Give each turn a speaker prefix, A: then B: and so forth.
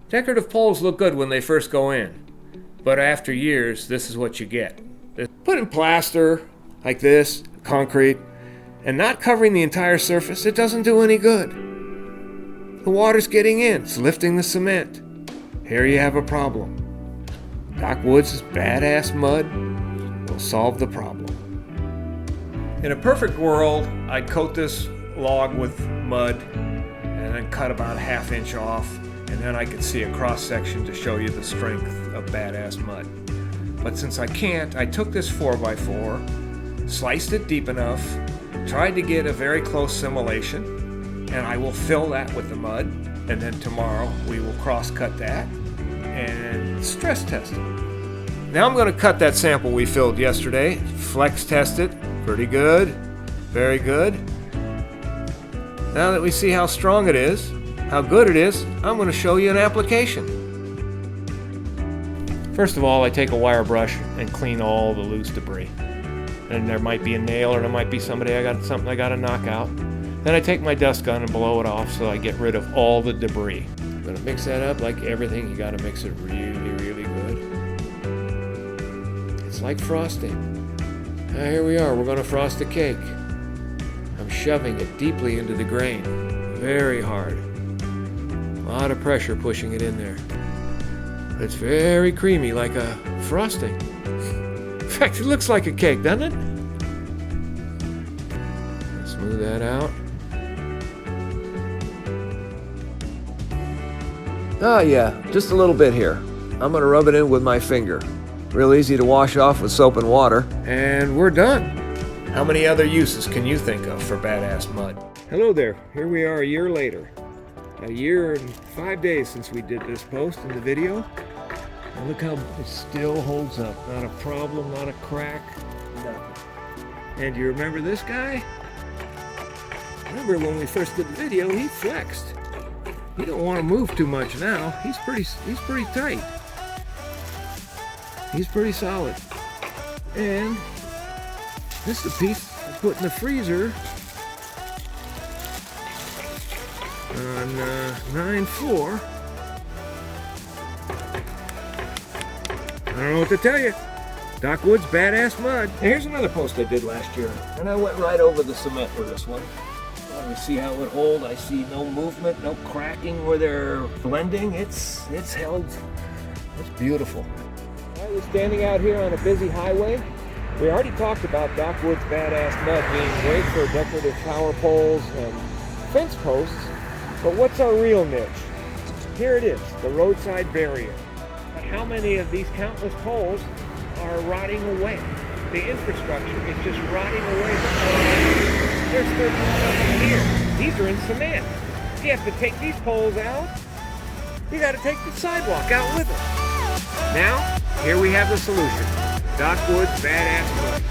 A: Decorative poles look good when they first go in, but after years, this is what you get. Put in plaster, like this, concrete, and not covering the entire surface, it doesn't do any good. The water's getting in, it's lifting the cement. Here you have a problem. Doc Woods' badass mud will solve the problem. In a perfect world, I'd coat this log with mud and then cut about a ½ inch off, and then I could see a cross section to show you the strength of badass mud. But since I can't, I took this 4x4, sliced it deep enough, tried to get a very close simulation, and I will fill that with the mud, and then tomorrow we will cross-cut that and stress test it. Now I'm going to cut that sample we filled yesterday, flex test it, pretty good, very good. Now that we see how strong it is, how good it is, I'm going to show you an application. First of all, I take a wire brush and clean all the loose debris. And there might be a nail or there might be something I got to knock out. Then I take my dust gun and blow it off so I get rid of all the debris. I'm going to mix that up like everything. You got to mix it really, really good. It's like frosting. Now here we are. We're going to frost a cake. I'm shoving it deeply into the grain. Very hard. A lot of pressure pushing it in there. It's very creamy, like a frosting. In fact, it looks like a cake, doesn't it? Smooth that out. Oh yeah, just a little bit here. I'm gonna rub it in with my finger. Real easy to wash off with soap and water. And we're done. How many other uses can you think of for badass mud? Hello there, here we are a year later. A year and 5 days since we did this post in the video. And look how it still holds up. Not a problem, not a crack, nothing. And do you remember this guy? Remember when we first did the video, he flexed. He don't want to move too much now. He's pretty tight. He's pretty solid. And this is a piece I put in the freezer on 9/4. I don't know what to tell you. Doc Woods badass mud. And here's another post I did last year, and I went right over the cement with this one. Let me see how it holds. I see no movement, no cracking where they're blending. It's held. It's beautiful. I was standing out here on a busy highway. We already talked about Doc Woods badass mud being great for decorative power poles and fence posts. But what's our real niche? Here it is, the roadside barrier. But how many of these countless poles are rotting away? The infrastructure is just rotting away. There's 13 of them here. These are in cement. You have to take these poles out. You got to take the sidewalk out with them. Now, here we have the solution. Doc Woods badass mud.